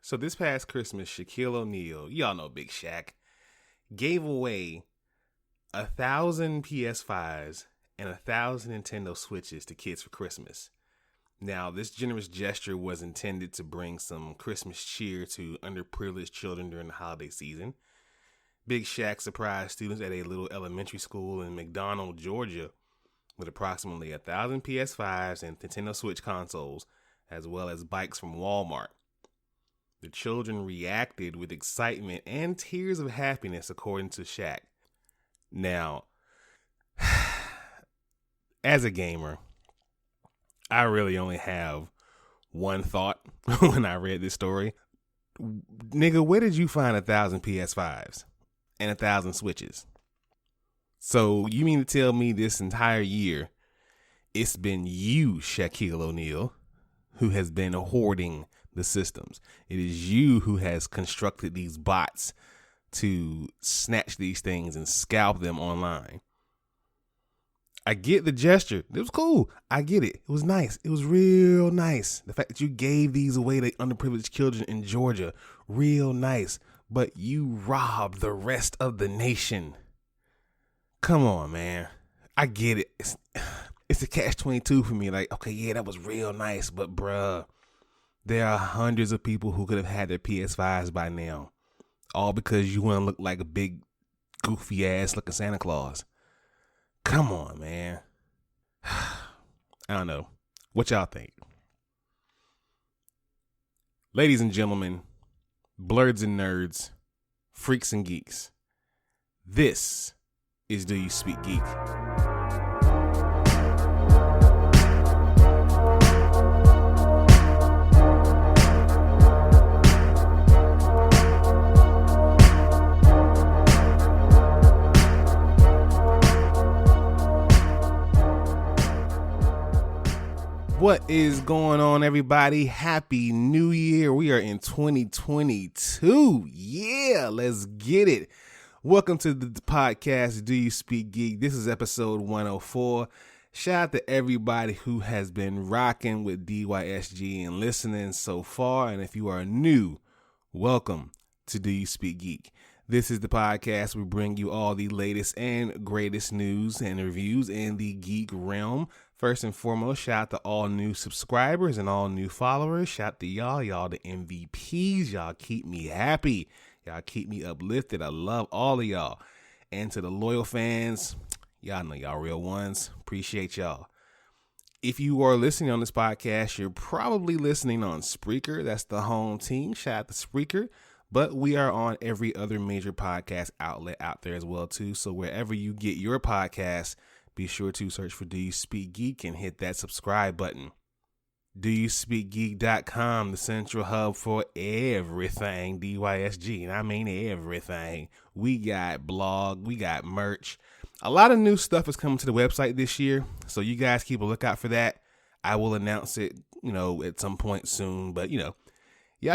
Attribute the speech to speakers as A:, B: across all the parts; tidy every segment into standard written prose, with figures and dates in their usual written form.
A: So this past Christmas, Shaquille O'Neil, y'all know Big Shaq, gave away 1,000 PS5s and 1,000 Nintendo Switches to kids for Christmas. Now, this generous gesture was intended to bring some Christmas cheer to underprivileged children during the holiday season. Big Shaq surprised students at a little elementary school in McDonough, Georgia, with approximately 1,000 PS5s and Nintendo Switch consoles, as well as bikes from Walmart. The children reacted with excitement and tears of happiness, according to Shaq. Now, as a gamer, I really only have one thought when I read this story. Nigga, where did you find 1,000 PS5s and 1,000 Switches? So you mean to tell me this entire year it's been you, Shaquille O'Neil, who has been hoarding the systems? It is you who has constructed these bots to snatch these things and scalp them online. I get the gesture. It was cool. I get it. It was nice. It was real nice. The fact that you gave these away to underprivileged children in Georgia, real nice. But you robbed the rest of the nation. Come on, man. I get it. It's a catch-22 for me. Like, okay, yeah, that was real nice, but bruh, there are hundreds of people who could have had their PS5s by now, all because you want to look like a big, goofy ass looking Santa Claus. Come on, man. I don't know. What y'all think? Ladies and gentlemen, blurds and nerds, freaks and geeks, this is Do You Speak Geek? What is going on, everybody? Happy New Year. We are in 2022. Yeah, let's get it. Welcome to the podcast, Do You Speak Geek? This is episode 104. Shout out to everybody who has been rocking with DYSG and listening so far. And if you are new, welcome to Do You Speak Geek? This is the podcast we bring you all the latest and greatest news and reviews in the geek realm. First and foremost, shout out to all new subscribers and all new followers. Shout out to y'all the MVPs. Y'all keep me happy. Y'all keep me uplifted. I love all of y'all. And to the loyal fans, y'all know y'all real ones. Appreciate y'all. If you are listening on this podcast, you're probably listening on Spreaker. That's the home team. Shout out to Spreaker. But we are on every other major podcast outlet out there as well, too. So wherever you get your podcast, be sure to search for Do You Speak Geek and hit that subscribe button. DoYouSpeakGeek.com, the central hub for everything DYSG. And I mean everything. We got blog, we got merch. A lot of new stuff is coming to the website this year. So you guys keep a lookout for that. I will announce it, at some point soon. But, y'all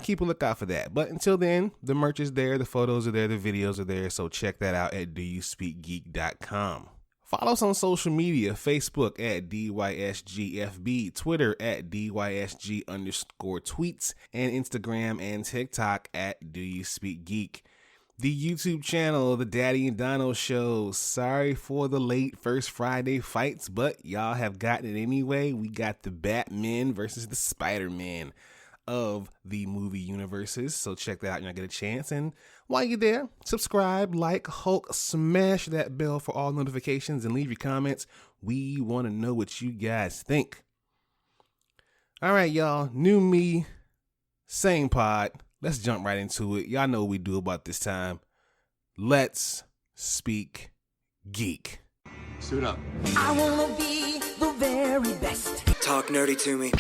A: keep a lookout for that. But until then, the merch is there, the photos are there, the videos are there. So check that out at DoYouSpeakGeek.com. Follow us on social media, Facebook at DYSGFB, Twitter at DYSG_tweets, and Instagram and TikTok at Do You Speak Geek. The YouTube channel, The Daddy and Dono Show. Sorry for the late first Friday fights, but y'all have gotten it anyway. We got the Batman versus the Spider-Man of the movie universes. So check that out and you'll get a chance. And while you're there, subscribe, like, Hulk, smash that bell for all notifications and leave your comments. We want to know what you guys think. All right, y'all. New me, same pod. Let's jump right into it. Y'all know what we do about this time. Let's speak geek.
B: Suit up.
C: I want to be the very best.
B: Talk nerdy to me.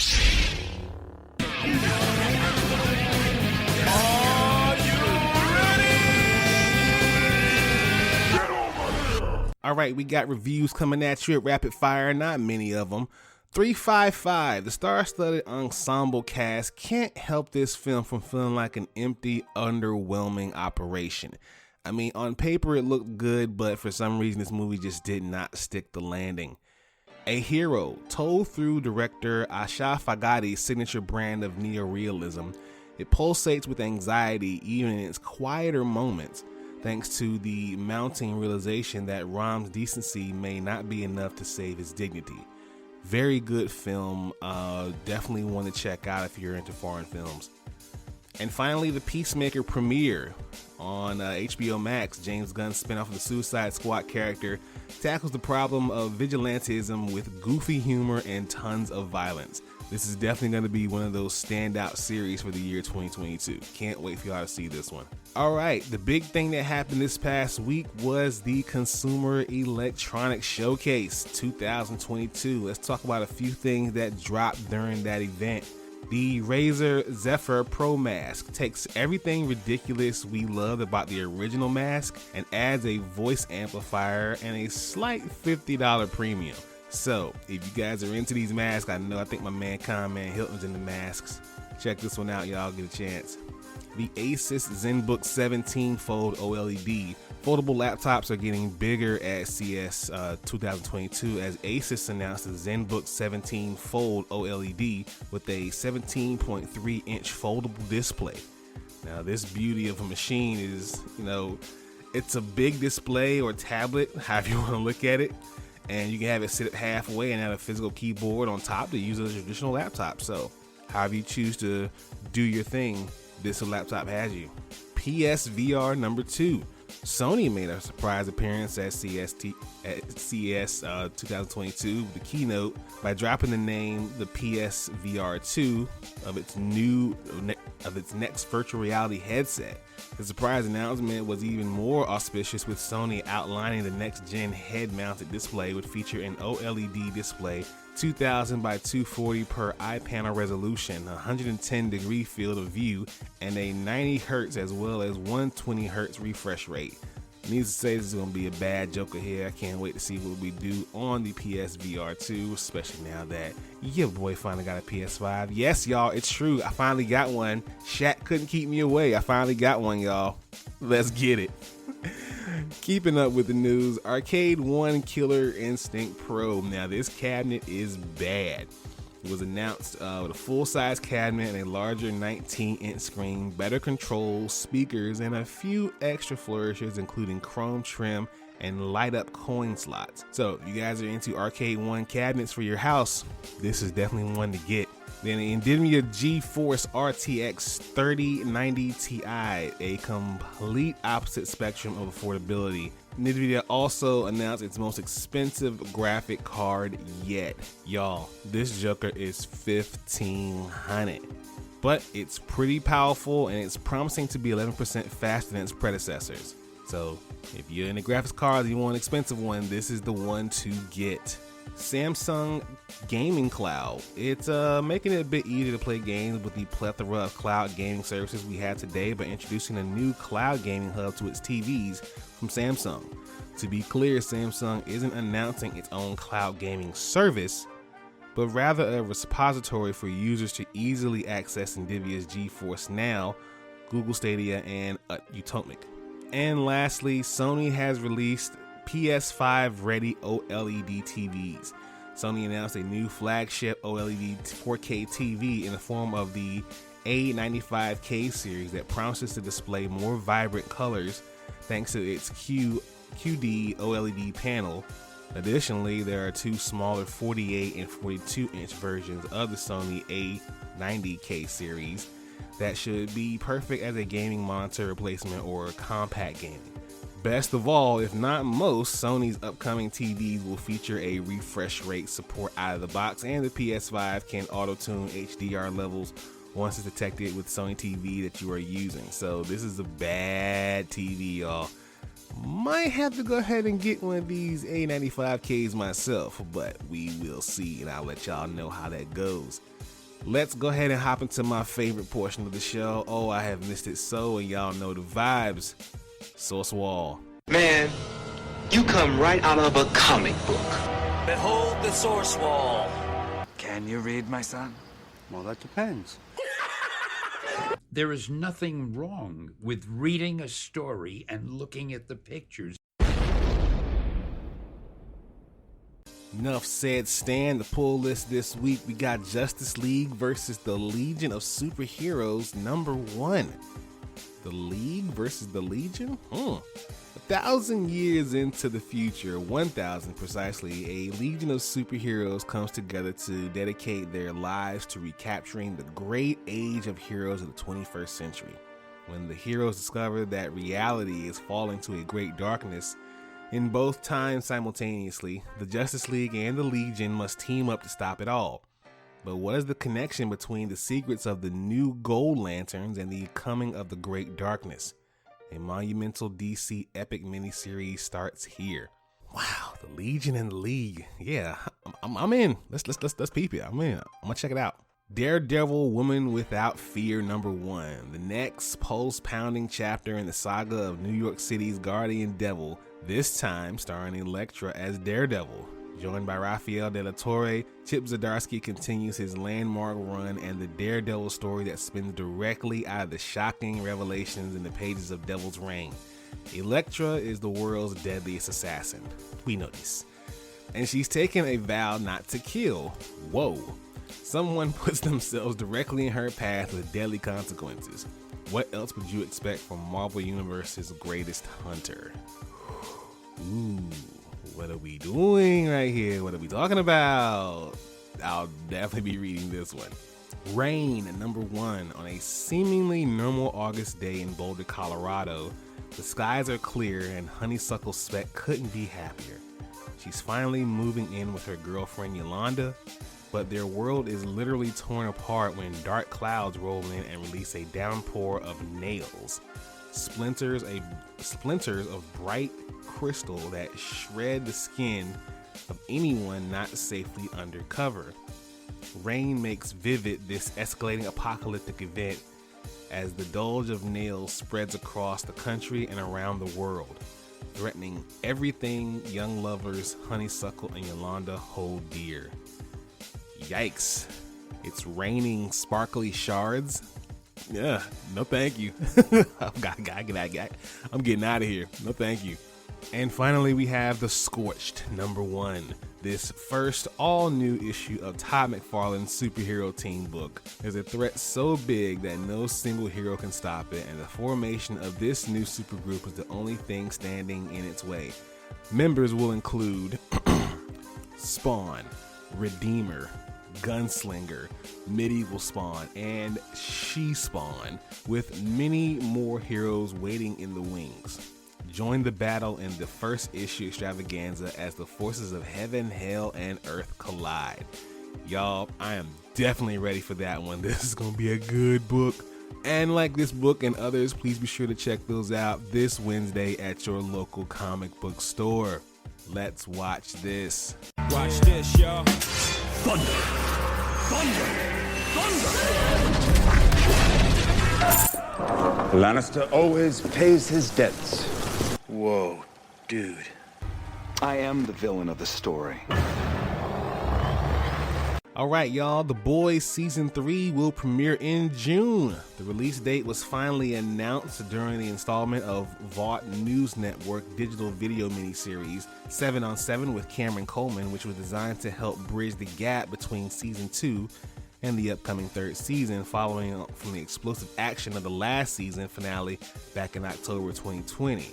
A: All right, we got reviews coming at you at rapid fire, not many of them. 355, the star-studded ensemble cast can't help this film from feeling like an empty, underwhelming operation. I mean, on paper it looked good, but for some reason this movie just did not stick the landing. A hero, told through director Ashraf Fagadi's signature brand of neorealism, It pulsates with anxiety even in its quieter moments, thanks to the mounting realization that Rom's decency may not be enough to save his dignity. Very good film, definitely one to check out if you're into foreign films. And finally, The Peacemaker premiere on HBO Max. James Gunn's spinoff of the Suicide Squad character tackles the problem of vigilantism with goofy humor and tons of violence. This is definitely going to be one of those standout series for the year 2022. Can't wait for y'all to see this one. All right, the big thing that happened this past week was the Consumer Electronics Showcase 2022. Let's talk about a few things that dropped during that event. The Razer Zephyr Pro Mask takes everything ridiculous we loved about the original mask and adds a voice amplifier and a slight $50 premium. So, if you guys are into these masks, I think my man Con-Man Hilton's into masks. Check this one out, y'all, get a chance. The Asus ZenBook 17 Fold OLED. Foldable laptops are getting bigger at CES 2022 as Asus announced the ZenBook 17 Fold OLED with a 17.3 inch foldable display. Now, this beauty of a machine is, it's a big display or tablet, however you want to look at it. And you can have it sit up halfway and have a physical keyboard on top to use as a traditional laptop. So, however you choose to do your thing, this laptop has you. PSVR number 2. Sony made a surprise appearance at CES 2022 with the keynote by dropping the name the PSVR 2 of its next virtual reality headset. The surprise announcement was even more auspicious, with Sony outlining the next-gen head-mounted display would feature an OLED display, 2000 by 240 per eye-panel resolution, 110-degree field of view, and a 90 Hz as well as 120 Hz refresh rate. Needless to say, this is going to be a bad joker here. I can't wait to see what we do on the PSVR 2, especially now that your boy finally got a PS5. Yes, y'all, it's true. I finally got one. Shaq couldn't keep me away. I finally got one, y'all. Let's get it. Keeping up with the news, Arcade One Killer Instinct Pro. Now, this cabinet is bad. It was announced with a full-size cabinet and a larger 19-inch screen, better controls, speakers, and a few extra flourishes, including chrome trim and light-up coin slots. So, if you guys are into Arcade One cabinets for your house, this is definitely one to get. Then the NVIDIA GeForce RTX 3090 Ti, a complete opposite spectrum of affordability. NVIDIA also announced its most expensive graphic card yet. Y'all, this joker is $1,500. But it's pretty powerful and it's promising to be 11% faster than its predecessors. So if you're into graphics cards and you want an expensive one, this is the one to get. Samsung Gaming Cloud. It's making it a bit easier to play games with the plethora of cloud gaming services we have today by introducing a new cloud gaming hub to its TVs from Samsung. To be clear, Samsung isn't announcing its own cloud gaming service, but rather a repository for users to easily access NVIDIA's GeForce Now, Google Stadia, and Utomic. And lastly, Sony has released PS5 ready OLED TVs. Sony announced a new flagship OLED 4K TV in the form of the A95K series that promises to display more vibrant colors thanks to its QD OLED panel. Additionally, there are two smaller 48 and 42 inch versions of the Sony A90K series that should be perfect as a gaming monitor replacement or compact gaming. Best of all, if not most, Sony's upcoming TVs will feature a refresh rate support out of the box, and the PS5 can auto-tune HDR levels once it's detected with Sony TV that you are using. So this is a bad TV, y'all. Might have to go ahead and get one of these A95Ks myself, but we will see, and I'll let y'all know how that goes. Let's go ahead and hop into my favorite portion of the show. Oh, I have missed it so, and y'all know the vibes. Source Wall.
B: Man, you come right out of a comic book.
D: Behold the Source Wall.
E: Can you read, my son?
F: Well, that depends.
G: There is nothing wrong with reading a story and looking at the pictures.
A: Enough said, Stan. The pull list this week, we got Justice League versus the Legion of Superheroes #1. The League versus the Legion? 1,000 years into the future, 1,000 precisely, a legion of superheroes comes together to dedicate their lives to recapturing the great age of heroes of the 21st century. When the heroes discover that reality is falling to a great darkness, in both times simultaneously, the Justice League and the Legion must team up to stop it all. But what is the connection between the secrets of the new Gold Lanterns and the coming of the Great Darkness? A monumental DC epic miniseries starts here. Wow, the Legion and the League. Yeah, I'm in. Let's peep it. I'm in. I'm gonna check it out. Daredevil Woman Without Fear #1, the next pulse-pounding chapter in the saga of New York City's guardian devil, this time starring Elektra as Daredevil. Joined by Rafael de la Torre, Chip Zdarsky continues his landmark run and the Daredevil story that spins directly out of the shocking revelations in the pages of Devil's Reign. Elektra is the world's deadliest assassin. We know this. And she's taken a vow not to kill. Whoa. Someone puts themselves directly in her path with deadly consequences. What else would you expect from Marvel Universe's greatest hunter? Ooh, what are we doing right here? What are we talking about? I'll definitely be reading this one. Rain #1. On a seemingly normal August day in Boulder, Colorado, the skies are clear and Honeysuckle Speck couldn't be happier. She's finally moving in with her girlfriend Yolanda, but their world is literally torn apart when dark clouds roll in and release a downpour of nails. Splinters of bright crystal that shred the skin of anyone not safely undercover. Rain makes vivid this escalating apocalyptic event as the dulge of nails spreads across the country and around the world, threatening everything young lovers Honeysuckle and Yolanda hold dear. Yikes. It's raining sparkly shards. Yeah, no thank you. I'm getting out of here. No thank you. And finally, we have The Scorched #1. This first all-new issue of Todd McFarlane's superhero team book. There's a threat so big that no single hero can stop it, and the formation of this new supergroup is the only thing standing in its way. Members will include Spawn, Redeemer, Gunslinger, Medieval Spawn, and She-Spawn, with many more heroes waiting in the wings. Join the battle in the first issue extravaganza as the forces of heaven, hell, and earth collide. Y'all, I am definitely ready for that one. This is gonna be a good book. And like this book and others, please be sure to check those out this Wednesday at your local comic book store. Let's watch this.
F: Watch this, y'all. Thunder! Thunder! Thunder!
E: Lannister always pays his debts.
B: Whoa, dude.
E: I am the villain of the story.
A: Alright y'all, The Boys Season 3 will premiere in June. The release date was finally announced during the installment of Vought News Network digital video miniseries 7 on 7 with Cameron Coleman, which was designed to help bridge the gap between Season 2 and the upcoming third season, following from the explosive action of the last season finale back in October 2020.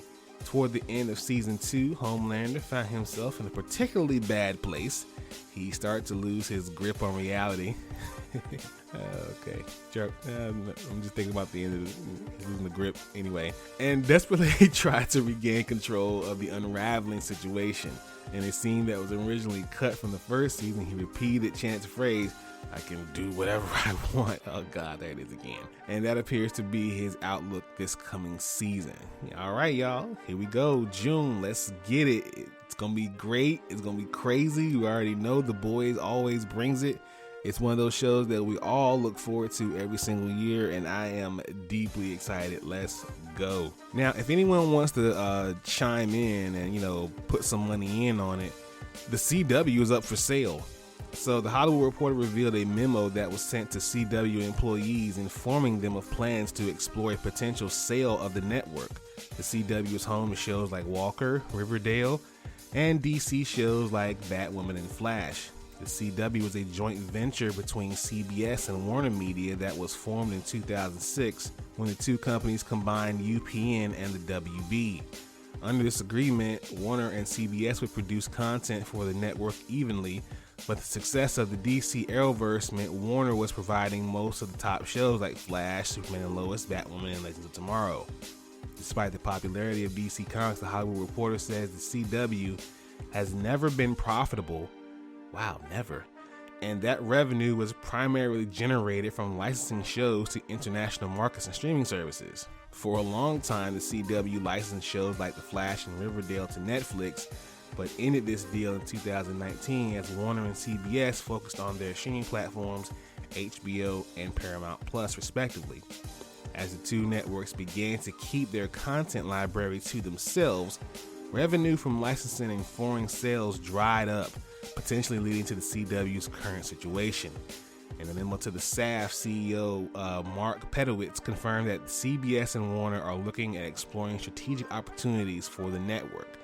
A: Toward the end of Season 2, Homelander found himself in a particularly bad place. He started to lose his grip on reality. Okay, joke. I'm just thinking about the end of losing the grip anyway. And desperately tried to regain control of the unraveling situation. In a scene that was originally cut from the first season, he repeated Chant's phrase, "I can do whatever I want." Oh God, there it is again. And that appears to be his outlook this coming season. All right, y'all, here we go. June, let's get it. It's gonna be great. It's gonna be crazy. We already know The Boys always brings it. It's one of those shows that we all look forward to every single year, and I am deeply excited. Let's go. Now, if anyone wants to chime in and, put some money in on it, the CW is up for sale. So the Hollywood Reporter revealed a memo that was sent to CW employees informing them of plans to explore a potential sale of the network. The CW is home to shows like Walker, Riverdale, and DC shows like Batwoman and Flash. The CW was a joint venture between CBS and Warner Media that was formed in 2006 when the two companies combined UPN and the WB. Under this agreement, Warner and CBS would produce content for the network evenly, but the success of the DC Arrowverse meant Warner was providing most of the top shows like Flash, Superman and Lois, Batwoman, and Legends of Tomorrow. Despite the popularity of DC Comics, The Hollywood Reporter says the CW has never been profitable. Wow, never. And that revenue was primarily generated from licensing shows to international markets and streaming services. For a long time, the CW licensed shows like The Flash and Riverdale to Netflix, but ended this deal in 2019 as Warner and CBS focused on their streaming platforms, HBO and Paramount Plus, respectively. As the two networks began to keep their content library to themselves, revenue from licensing and foreign sales dried up, potentially leading to the CW's current situation. In a memo to the SAF, CEO Mark Pedowitz confirmed that CBS and Warner are looking at exploring strategic opportunities for the network.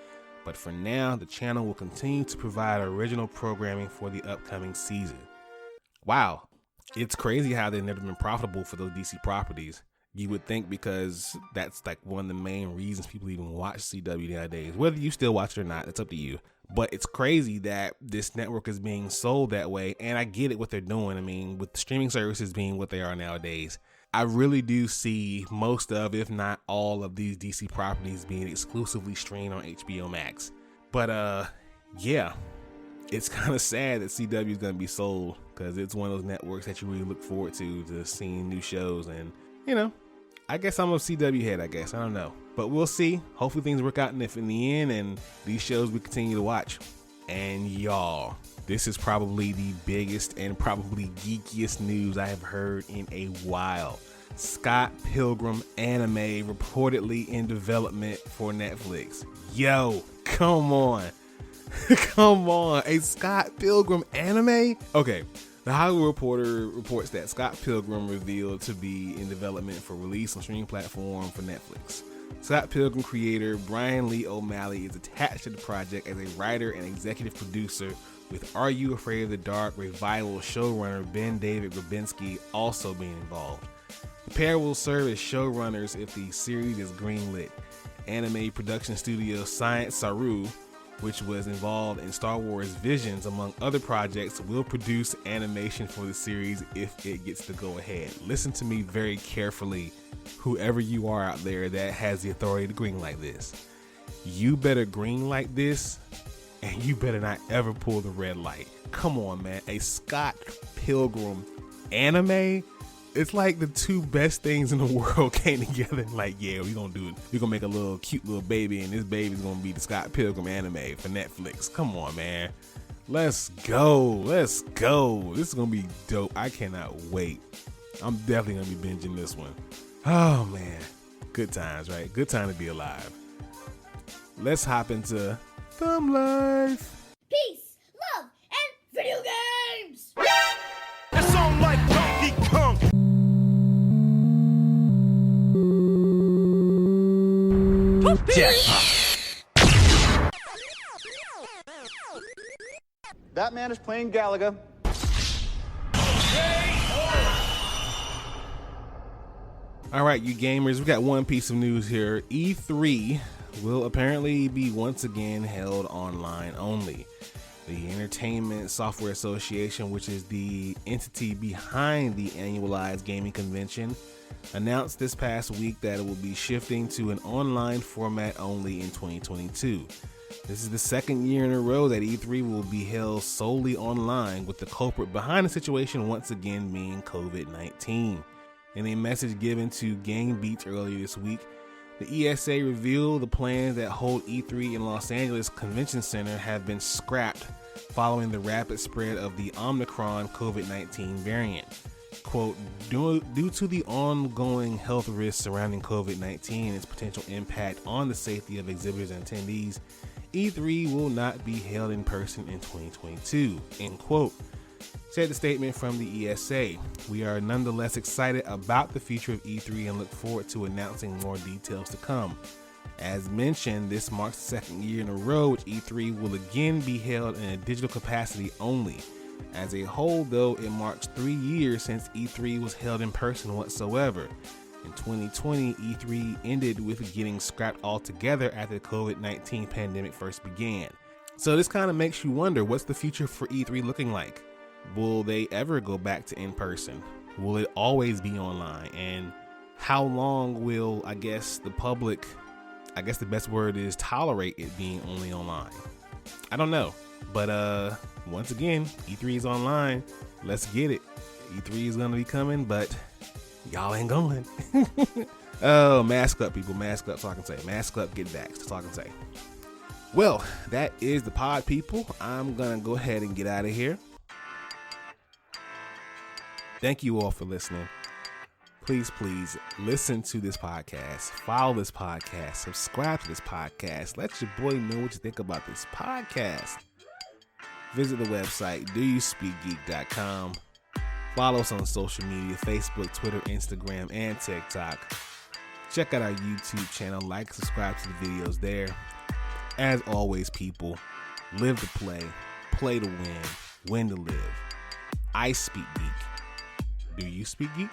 A: But for now, the channel will continue to provide original programming for the upcoming season. Wow, it's crazy how they've never been profitable for those DC properties. You would think because that's like one of the main reasons people even watch CW nowadays. Whether you still watch it or not, it's up to you. But it's crazy that this network is being sold that way. And I get it what they're doing. I mean, with the streaming services being what they are nowadays, I really do see most of, if not all of these DC properties being exclusively streamed on HBO Max. But yeah, it's kind of sad that CW is going to be sold because it's one of those networks that you really look forward to seeing new shows. And, you know, I guess I'm a CW head, I guess. I don't know. But we'll see. Hopefully things work out in the end and these shows we continue to watch. And y'all, this is probably the biggest and probably geekiest news I have heard in a while. Scott Pilgrim Anime reportedly in development for Netflix. Yo, come on. Come on. A Scott Pilgrim Anime? Okay. The Hollywood Reporter reports that Scott Pilgrim revealed to be in development for release on streaming platform for Netflix. Scott Pilgrim creator Brian Lee O'Malley is attached to the project as a writer and executive producer, with Are You Afraid of the Dark revival showrunner Ben David Grabinski also being involved. The pair will serve as showrunners if the series is greenlit. Anime production studio Science Saru, which was involved in Star Wars Visions among other projects, will produce animation for the series if it gets the go-ahead. Listen to me very carefully, whoever you are out there that has the authority to greenlight this. You better greenlight this, and you better not ever pull the red light. Come on, man. A Scott Pilgrim anime? It's like the two best things in the world came together and like, yeah, we're going to do it. We're going to make a little cute little baby, and this baby's going to be the Scott Pilgrim anime for Netflix. Come on, man. Let's go. Let's go. This is going to be dope. I cannot wait. I'm definitely going to be binging this one. Oh, man. Good times, right? Good time to be alive. Let's hop into Thumb Life.
H: Peace, love, and video games!
F: It's on like Donkey Kong.
E: That man is playing Galaga.
A: All right, you gamers, we got one piece of news here. E3 will apparently be once again held online only. The Entertainment Software Association, which is the entity behind the annualized gaming convention, announced this past week that it will be shifting to an online format only in 2022. This is the second year in a row that E3 will be held solely online, with the culprit behind the situation once again being COVID-19. In a message given to Game Beats earlier this week, the ESA revealed the plans that hold E3 in Los Angeles Convention Center have been scrapped following the rapid spread of the Omicron COVID-19 variant. Quote, due to the ongoing health risks surrounding COVID-19 and its potential impact on the safety of exhibitors and attendees, E3 will not be held in person in 2022, end quote. Said the statement from the ESA. We are nonetheless excited about the future of E3 and look forward to announcing more details to come. As mentioned, this marks the second year in a row which E3 will again be held in a digital capacity only. As a whole, though, it marks 3 years since E3 was held in person whatsoever. In 2020, E3 ended with getting scrapped altogether after the COVID-19 pandemic first began. So this kind of makes you wonder, what's the future for E3 looking like? Will they ever go back to in-person? Will it always be online? And how long will, the public, the best word is tolerate it being only online? I don't know. But once again, E3 is online. Let's get it. E3 is going to be coming, but y'all ain't going. Oh, mask up, people. Mask up, so I can say. Mask up, get vaxxed, so I can say. Well, that is the pod, people. I'm going to go ahead and get out of here. Thank you all for listening. Please listen to this podcast. Follow this podcast. Subscribe to this podcast. Let your boy know what you think about this podcast. Visit the website, doyouspeakgeek.com. Follow us on social media, Facebook, Twitter, Instagram, and TikTok. Check out our YouTube channel. Like, subscribe to the videos there. As always, people, live to play to win to live. I speak geek. Do you speak geek?